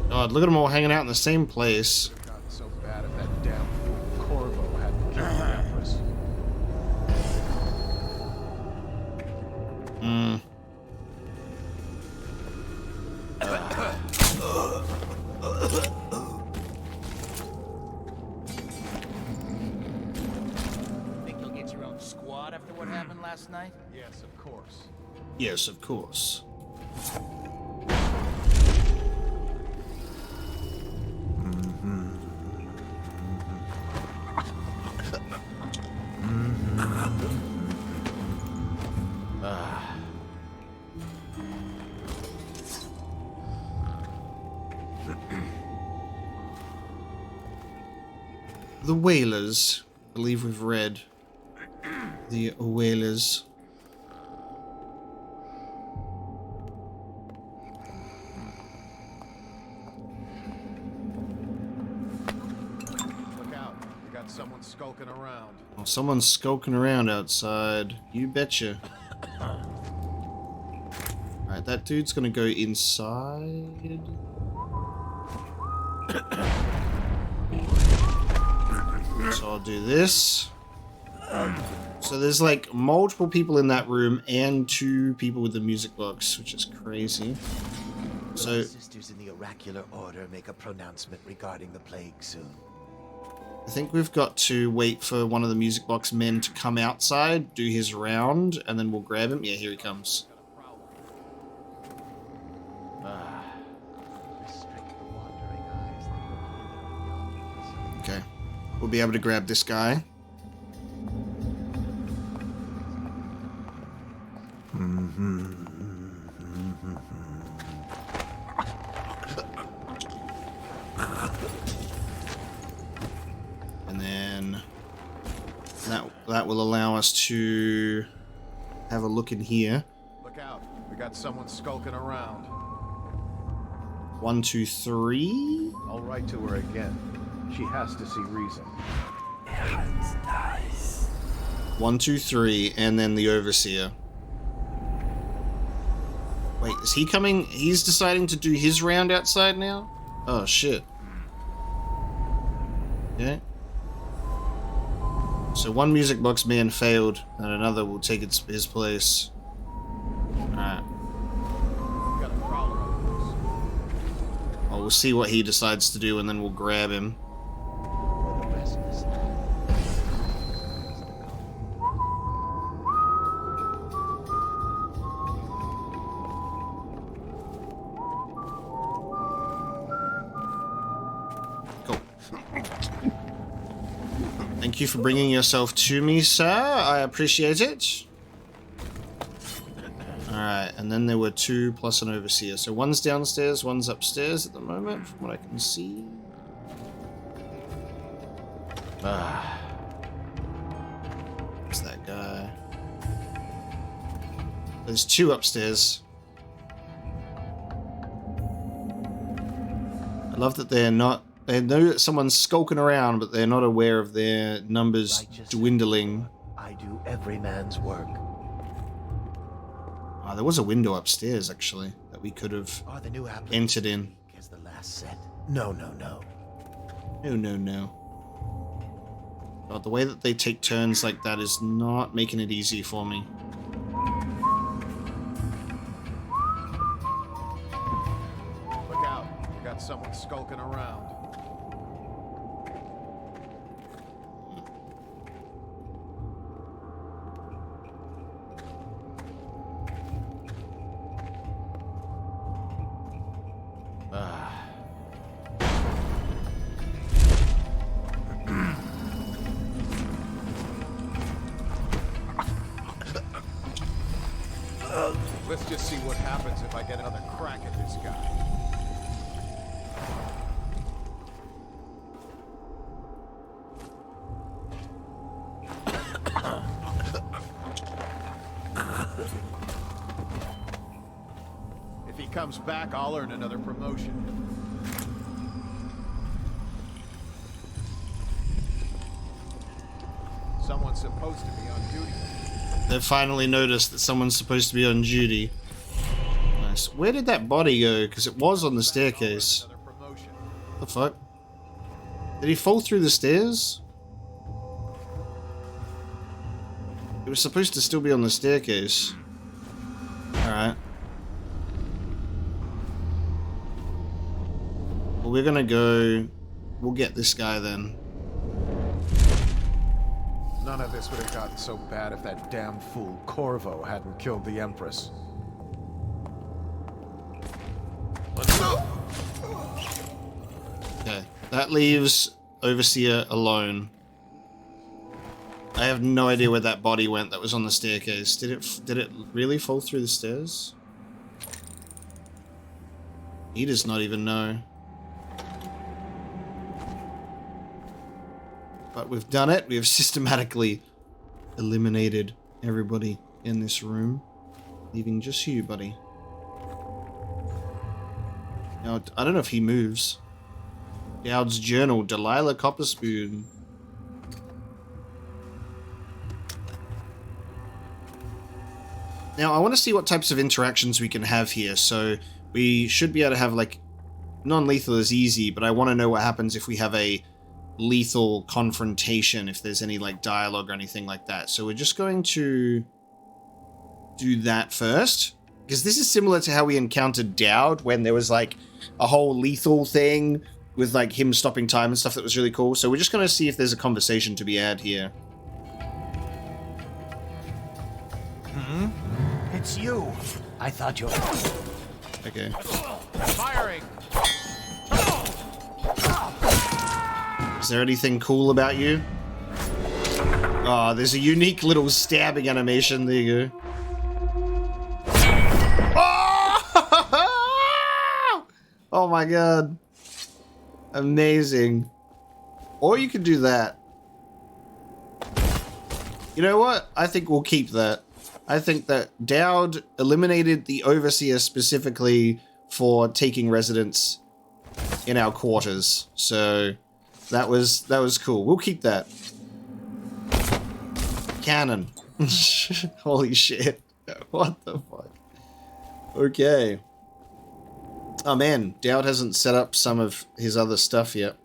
[SPEAKER 1] God, look at them all hanging out in the same place.
[SPEAKER 5] It got so bad if that damn fool Corvo hadn't killed the Empress.
[SPEAKER 4] Think you'll get your own squad after what happened last night?
[SPEAKER 5] Yes, of course.
[SPEAKER 1] Yes, of course. The Whalers. I believe we've read the Whalers.
[SPEAKER 5] Look out. We got someone skulking around.
[SPEAKER 1] Oh, someone's skulking around outside. You betcha. Alright, Alright, that dude's gonna go inside. So I'll do this. So there's like multiple people in that room and 2 people with the music box, which is crazy. So
[SPEAKER 7] Sisters in the oracular order make a pronouncement regarding the plague soon.
[SPEAKER 1] I think we've got to wait for one of the music box men to come outside, do his round, and then we'll grab him. Yeah, here he comes. Okay. We'll be able to grab this guy. And then that will allow us to have a look in here.
[SPEAKER 5] Look out. We got someone skulking around.
[SPEAKER 1] 1, 2, 3.
[SPEAKER 5] I'll write to her again. She has to see reason.
[SPEAKER 1] 1, 2, 3, and then the overseer. Wait, is he coming? He's deciding to do his round outside now? Oh, shit. Okay. So one music box man failed, and another will take his place. Alright.
[SPEAKER 5] Got a prowler on loose.
[SPEAKER 1] Well, we'll see what he decides to do, and then we'll grab him. Thank you for bringing yourself to me, sir. I appreciate it. Alright, and then there were 2 plus an overseer. So one's downstairs, one's upstairs at the moment, from what I can see. What's that guy? There's 2 upstairs. I love that they're not... They know that someone's skulking around, but they're not aware of their numbers dwindling.
[SPEAKER 7] I do every man's work.
[SPEAKER 1] Oh, there was a window upstairs, actually, that we could have
[SPEAKER 7] Are the new applicants
[SPEAKER 1] entered in.
[SPEAKER 7] as the last set? No.
[SPEAKER 1] No. God, the way that they take turns like that is not making it easy for me.
[SPEAKER 5] Look out. We got someone skulking around. Let's just see what happens if I get another crack at this guy. If he comes back, I'll earn another promotion. Someone's supposed to be on duty.
[SPEAKER 1] They've finally noticed that someone's supposed to be on duty. Nice. Where did that body go? Because it was on the staircase.
[SPEAKER 5] Another promotion.
[SPEAKER 1] What the fuck? Did he fall through the stairs? It was supposed to still be on the staircase. Alright. Well, we're gonna go... We'll get this guy then.
[SPEAKER 5] None of this would have gotten so bad if that damn fool Corvo hadn't killed the Empress.
[SPEAKER 1] Okay. That leaves Overseer alone. I have no idea where that body went that was on the staircase. Did it really fall through the stairs? He does not even know. But we've done it. We have systematically eliminated everybody in this room, leaving just you, buddy. Now, I don't know if he moves. Dowd's journal, Delilah Copperspoon. Now, I want to see what types of interactions we can have here. So we should be able to have, like, non-lethal is easy, but I want to know what happens if we have a lethal confrontation, if there's any, like, dialogue or anything like that. So we're just going to do that first, because this is similar to how we encountered Dowd when there was, like, a whole lethal thing with, like, him stopping time and stuff that was really cool. So we're just going to see if there's a conversation to be had here.
[SPEAKER 7] It's you. I thought you were...
[SPEAKER 1] Okay.
[SPEAKER 5] Firing.
[SPEAKER 1] Is there anything cool about you? Oh, there's a unique little stabbing animation. There you go. Oh! Oh my god. Amazing. Or you could do that. You know what? I think we'll keep that. I think that Dowd eliminated the Overseer specifically for taking residence in our quarters. So that was cool. We'll keep that. Canon. Holy shit. What the fuck? Okay. Oh man, Dowd hasn't set up some of his other stuff yet.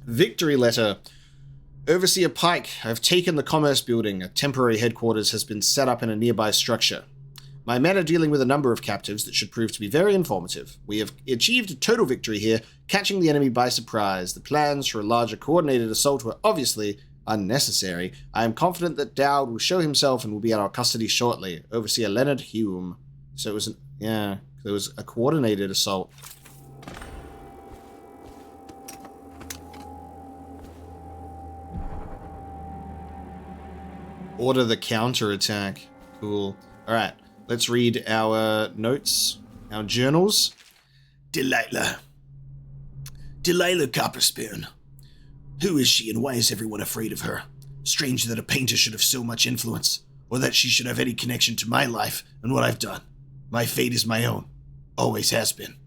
[SPEAKER 1] Victory letter. Overseer Pike, I've taken the Commerce Building. A temporary headquarters has been set up in a nearby structure. My men are dealing with a number of captives that should prove to be very informative. We have achieved a total victory here, catching the enemy by surprise. The plans for a larger coordinated assault were obviously unnecessary. I am confident that Dowd will show himself and will be at our custody shortly. Overseer Leonard Hume. So it was there was a coordinated assault. Order the counterattack. Cool. Alright, let's read our notes, our journals.
[SPEAKER 3] Delilah Copperspoon. Who is she and why is everyone afraid of her? Strange that a painter should have so much influence, or that she should have any connection to my life and what I've done. My fate is my own. Always has been.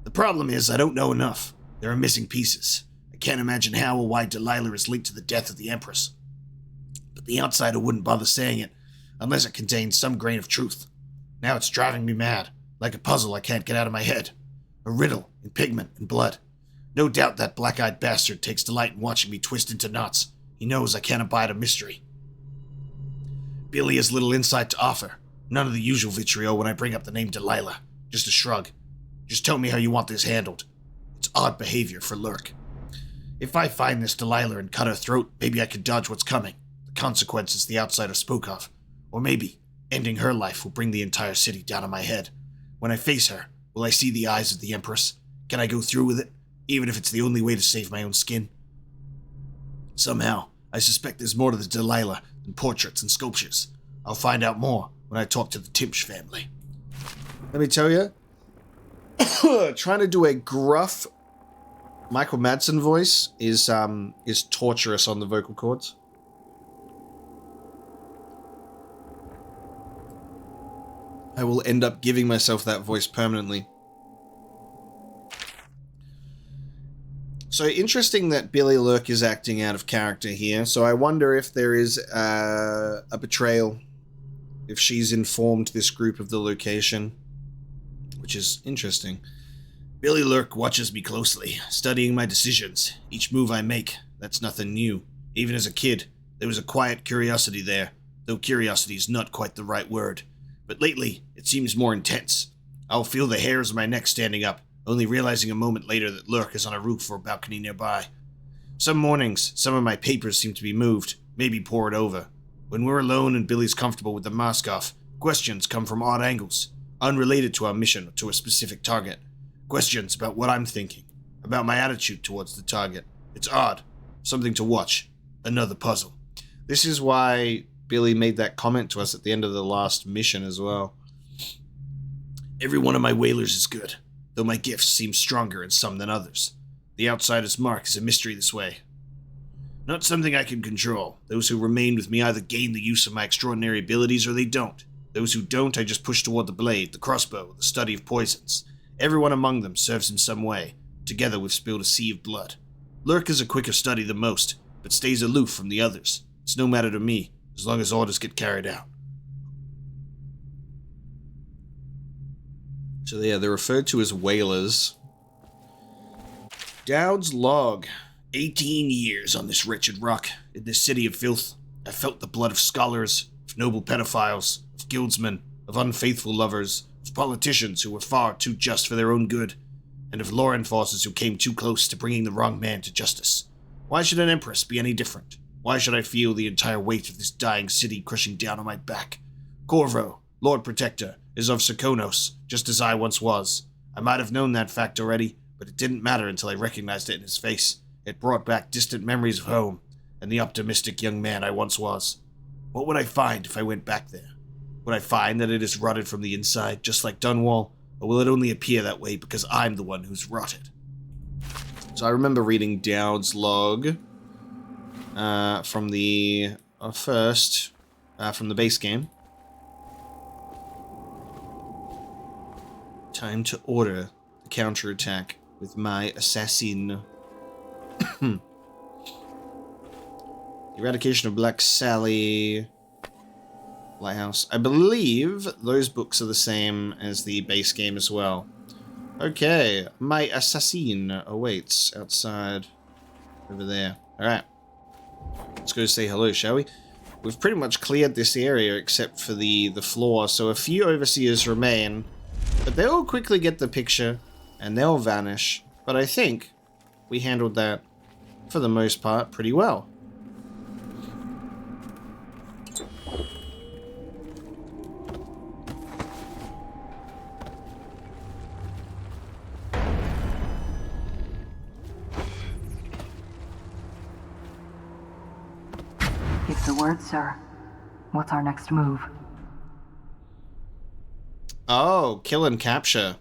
[SPEAKER 3] The problem is I don't know enough. There are missing pieces. I can't imagine how or why Delilah is linked to the death of the Empress. But the outsider wouldn't bother saying it, unless it contained some grain of truth. Now it's driving me mad, like a puzzle I can't get out of my head. A riddle in pigment and blood. No doubt that black-eyed bastard takes delight in watching me twist into knots. He knows I can't abide a mystery. Billy has little insight to offer. None of the usual vitriol when I bring up the name Delilah. Just a shrug. Just tell me how you want this handled. It's odd behavior for Lurk. If I find this Delilah and cut her throat, maybe I could dodge what's coming. The consequences the outsider spoke of. Or maybe ending her life will bring the entire city down on my head. When I face her, will I see the eyes of the Empress? Can I go through with it, even if it's the only way to save my own skin? Somehow, I suspect there's more to the Delilah than portraits and sculptures. I'll find out more when I talk to the Timpsch family.
[SPEAKER 1] Let me tell you, trying to do a gruff Michael Madsen voice is torturous on the vocal cords. I will end up giving myself that voice permanently. So interesting that Billy Lurk is acting out of character here. So I wonder if there is a betrayal, if she's informed this group of the location, which is interesting.
[SPEAKER 3] Billy Lurk watches me closely, studying my decisions. Each move I make, that's nothing new. Even as a kid, there was a quiet curiosity there, though curiosity is not quite the right word. But lately, it seems more intense. I'll feel the hairs of my neck standing up, only realizing a moment later that Lurk is on a roof or balcony nearby. Some mornings, some of my papers seem to be moved, maybe poured over. When we're alone and Billy's comfortable with the mask off, questions come from odd angles, unrelated to our mission or to a specific target. Questions about what I'm thinking, about my attitude towards the target. It's odd. Something to watch. Another puzzle.
[SPEAKER 1] This is why Billy made that comment to us at the end of the last mission as well.
[SPEAKER 3] Every one of my whalers is good, though my gifts seem stronger in some than others. The outsider's mark is a mystery this way. Not something I can control. Those who remain with me either gain the use of my extraordinary abilities or they don't. Those who don't, I just push toward the blade, the crossbow, the study of poisons. Everyone among them serves in some way. Together we've spilled a sea of blood. Lurk is a quicker study than most, but stays aloof from the others. It's no matter to me, as long as orders get carried out.
[SPEAKER 1] So yeah, they're referred to as whalers. Dowd's log.
[SPEAKER 3] 18 years on this wretched rock, in this city of filth. I felt the blood of scholars, of noble pedophiles, of guildsmen, of unfaithful lovers, of politicians who were far too just for their own good, and of law enforcers who came too close to bringing the wrong man to justice. Why should an empress be any different? Why should I feel the entire weight of this dying city crushing down on my back? Corvo, Lord Protector, is of Serkonos, just as I once was. I might have known that fact already, but it didn't matter until I recognized it in his face. It brought back distant memories of home, and the optimistic young man I once was. What would I find if I went back there? Would I find that it is rotted from the inside, just like Dunwall, or will it only appear that way because I'm the one who's rotted? So I remember reading Dowd's log from the from the base game. Time to order the counterattack with my assassin. Eradication of Black Sally. Lighthouse. I believe those books are the same as the base game as well. Okay, my assassin awaits outside over there. Alright. Let's go say hello, shall we? We've pretty much cleared this area except for the floor, so a few overseers remain. But they'll quickly get the picture, and they'll vanish. But I think we handled that, for the most part, pretty well.
[SPEAKER 2] Give the word, sir. What's our next move?
[SPEAKER 1] Oh, kill and capture.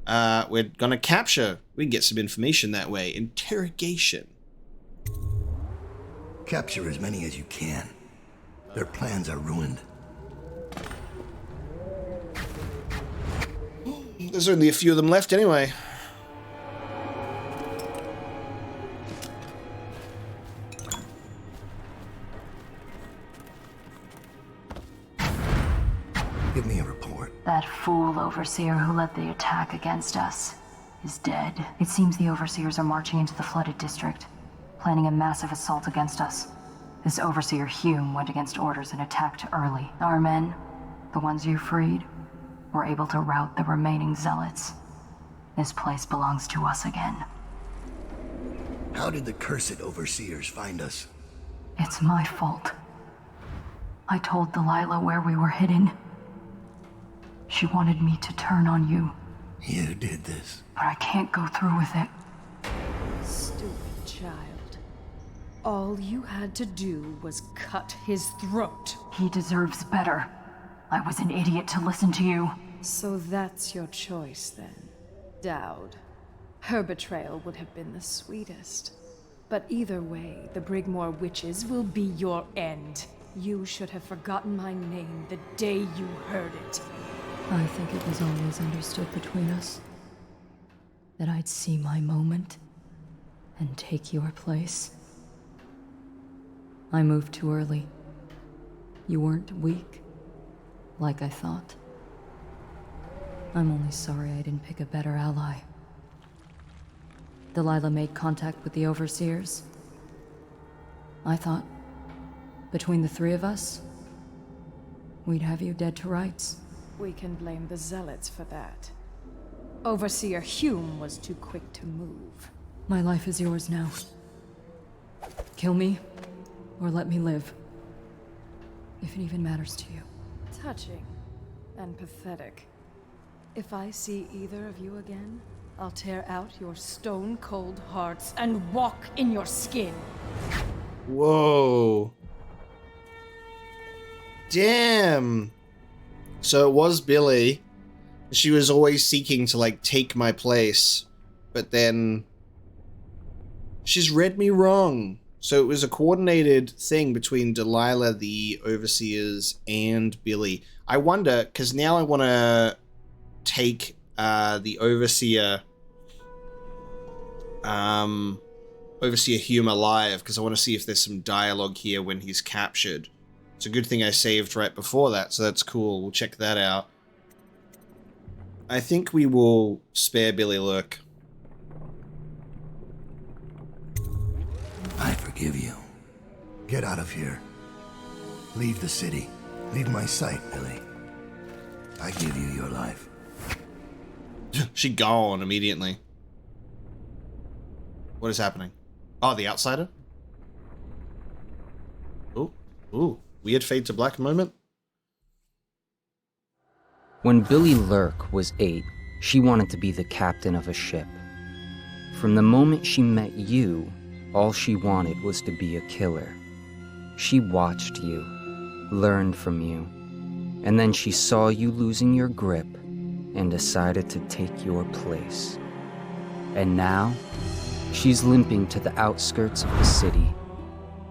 [SPEAKER 1] We're gonna capture. We can get some information that way. Interrogation.
[SPEAKER 6] Capture as many as you can. Their plans are ruined.
[SPEAKER 1] There's only a few of them left anyway.
[SPEAKER 6] Give me a report.
[SPEAKER 2] That fool overseer who led the attack against us is dead. It seems the overseers are marching into the flooded district, planning a massive assault against us. This overseer Hume went against orders and attacked early. Our men, the ones you freed, were able to rout the remaining zealots. This place belongs to us again.
[SPEAKER 6] How did the cursed overseers find us?
[SPEAKER 2] It's my fault. I told Delilah where we were hidden. She wanted me to turn on you,
[SPEAKER 6] You did this.
[SPEAKER 2] but I can't go through with it.
[SPEAKER 8] Stupid child. All you had to do was cut his throat.
[SPEAKER 2] He deserves better. I was an idiot to listen to you.
[SPEAKER 8] So that's your choice then, Dowd. Her betrayal would have been the sweetest. But either way, the Brigmore witches will be your end. You should have forgotten my name the day you heard it.
[SPEAKER 2] I think it was always understood between us that I'd see my moment and take your place. I moved too early. You weren't weak, like I thought. I'm only sorry I didn't pick a better ally. Delilah made contact with the overseers. I thought, between the three of us, we'd have you dead to rights.
[SPEAKER 8] We can blame the zealots for that. Overseer Hume was too quick to move.
[SPEAKER 2] My life is yours now. Kill me, or let me live. If it even matters to you.
[SPEAKER 8] Touching and pathetic. If I see either of you again, I'll tear out your stone-cold hearts and walk in your skin.
[SPEAKER 1] Whoa. Damn. So it was Billy. She was always seeking to, like, take my place. But then she's read me wrong. So it was a coordinated thing between Delilah, the overseers, and Billy. I wonder, because now I want to take the overseer Hume alive, because I want to see if there's some dialogue here when he's captured. It's a good thing I saved right before that, so that's cool. We'll check that out. I think we will spare Billy Lurk.
[SPEAKER 9] I forgive you. Get out of here. Leave the city. Leave my sight, Billy. I give you your life.
[SPEAKER 1] She gone immediately. What is happening? Oh, the outsider? Ooh, ooh. Weird fade to black moment.
[SPEAKER 10] When Billy Lurk was 8, she wanted to be the captain of a ship. From the moment she met you, all she wanted was to be a killer. She watched you, learned from you, and then she saw you losing your grip and decided to take your place. And now, she's limping to the outskirts of the city.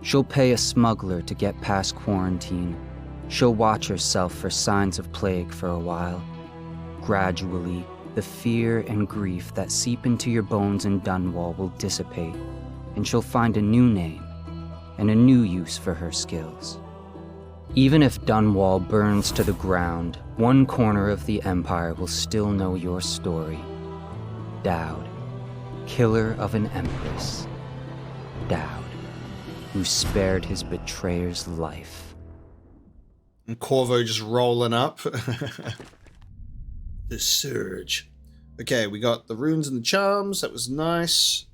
[SPEAKER 10] She'll pay a smuggler to get past quarantine. She'll watch herself for signs of plague for a while. Gradually, the fear and grief that seep into your bones in Dunwall will dissipate, and she'll find a new name and a new use for her skills. Even if Dunwall burns to the ground, one corner of the Empire will still know your story. Dowd, killer of an empress. Dowd, who spared his betrayer's life.
[SPEAKER 1] And Corvo just rolling up.
[SPEAKER 3] The Surge.
[SPEAKER 1] Okay, we got the runes and the charms. That was nice.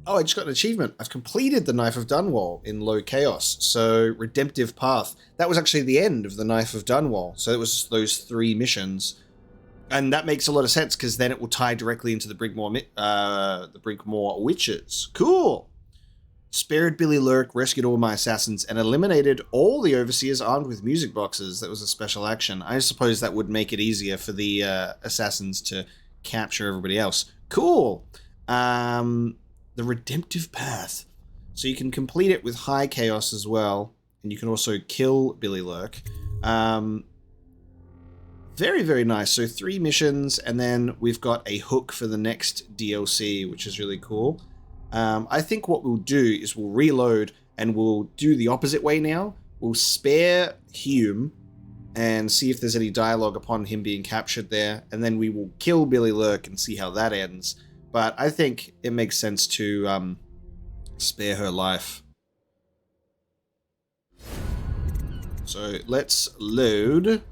[SPEAKER 1] Oh, I just got an achievement. I've completed the Knife of Dunwall in low chaos. So, Redemptive Path. That was actually the end of the Knife of Dunwall. So it was those 3 missions. And that makes a lot of sense, because then it will tie directly into the Brinkmore Witches. Cool! Spared Billy Lurk, rescued all my assassins, and eliminated all the overseers armed with music boxes. That was a special action. I suppose that would make it easier for the assassins to capture everybody else. Cool! The Redemptive Path. So you can complete it with high chaos as well, and you can also kill Billy Lurk. Very, very nice. So 3 missions, and then we've got a hook for the next DLC, which is really cool. I think what we'll do is we'll reload, and we'll do the opposite way now. We'll spare Hume and see if there's any dialogue upon him being captured there, and then we will kill Billy Lurk and see how that ends. But I think it makes sense to spare her life. So let's load.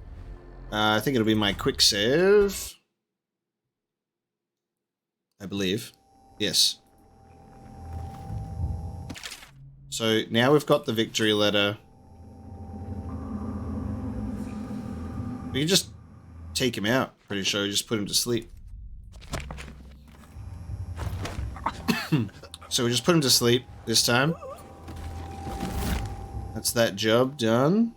[SPEAKER 1] I think it'll be my quick save. I believe. Yes. So now we've got the victory letter. We can just take him out, pretty sure. Just put him to sleep. So we just put him to sleep this time. That's that job done.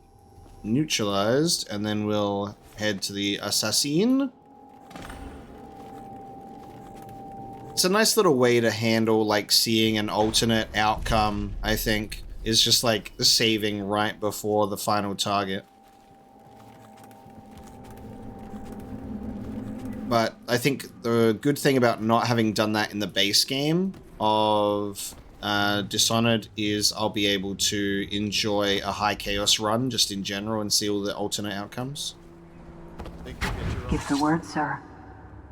[SPEAKER 1] Neutralized, and then we'll head to the assassin. It's a nice little way to handle, like, seeing an alternate outcome, I think, is just, like, saving right before the final target. But I think the good thing about not having done that in the base game of Dishonored is I'll be able to enjoy a high chaos run just in general and see all the alternate outcomes.
[SPEAKER 2] Give the word, sir.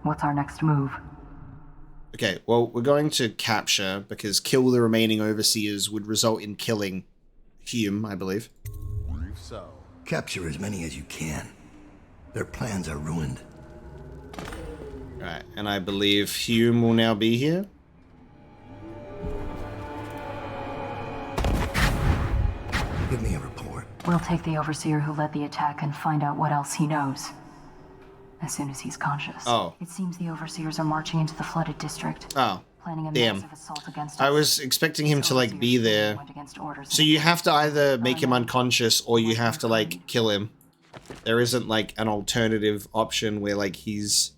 [SPEAKER 2] What's our next move?
[SPEAKER 1] Okay, well, we're going to capture, because kill the remaining overseers would result in killing Hume, I believe.
[SPEAKER 4] So,
[SPEAKER 9] Capture as many as you can. Their plans are ruined.
[SPEAKER 1] Right, and I believe Hume will now be here.
[SPEAKER 9] Give me a report.
[SPEAKER 2] We'll take the overseer who led the attack and find out what else he knows. As soon as he's conscious.
[SPEAKER 1] Oh.
[SPEAKER 2] It seems the overseers are marching into the flooded district.
[SPEAKER 1] Oh.
[SPEAKER 2] Planning a
[SPEAKER 1] Damn.
[SPEAKER 2] massive assault against us.
[SPEAKER 1] I was expecting him to, like, be there.
[SPEAKER 2] Went against orders.
[SPEAKER 1] So you have to either make him unconscious or you have to, like, kill him. There isn't, like, an alternative option where, like, he's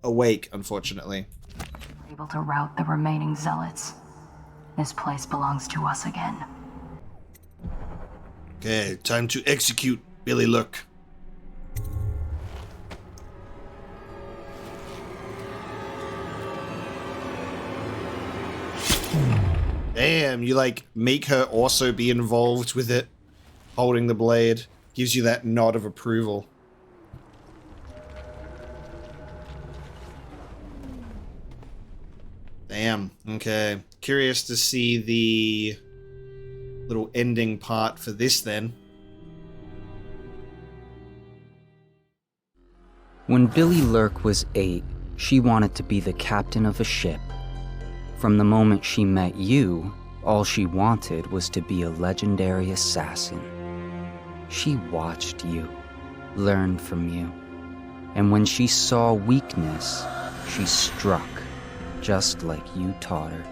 [SPEAKER 1] awake, unfortunately.
[SPEAKER 2] We're able to rout the remaining zealots. This place belongs to us again.
[SPEAKER 3] Okay, time to execute Billy Lurk.
[SPEAKER 1] Damn, you, like, make her also be involved with it. Holding the blade. Gives you that nod of approval. Damn. Okay. Curious to see the little ending part for this then.
[SPEAKER 10] When Billy Lurk was 8, she wanted to be the captain of a ship. From the moment she met you, all she wanted was to be a legendary assassin. She watched you, learned from you, and when she saw weakness, she struck, just like you taught her.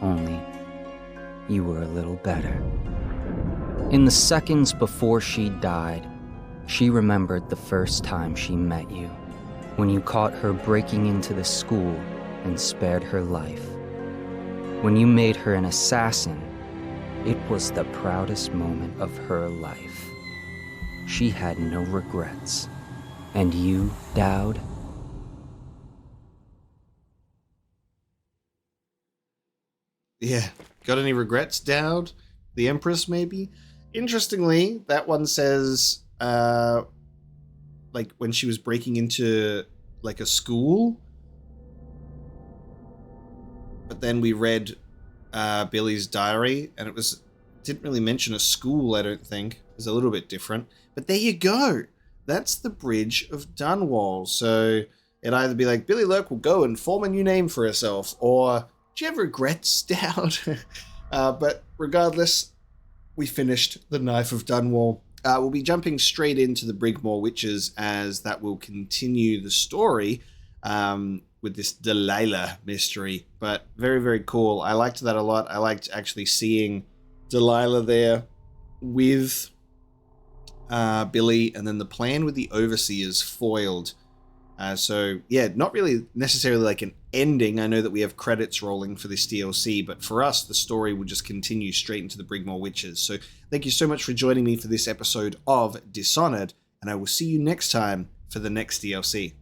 [SPEAKER 10] Only, you were a little better. In the seconds before she died, she remembered the first time she met you, when you caught her breaking into the school and spared her life. When you made her an assassin, it was the proudest moment of her life. She had no regrets. And you, Dowd?
[SPEAKER 1] Yeah. Got any regrets, Dowd? The Empress, maybe? Interestingly, that one says, like, when she was breaking into, like, a school. But then we read Billy's diary, and it didn't really mention a school, I don't think. It was a little bit different. But there you go. That's the Bridge of Dunwall. So it'd either be like, Billy Lurk will go and form a new name for herself, or, do you have regrets, Dowd? But regardless, we finished the Knife of Dunwall. We'll be jumping straight into the Brigmore Witches, as that will continue the story with this Delilah mystery. But very, very cool. I liked that a lot. I liked actually seeing Delilah there with Billy, and then the plan with the Overseers foiled. So yeah, not really necessarily like an ending. I know that we have credits rolling for this DLC, but for us, the story will just continue straight into the Brigmore Witches. So thank you so much for joining me for this episode of Dishonored, and I will see you next time for the next DLC.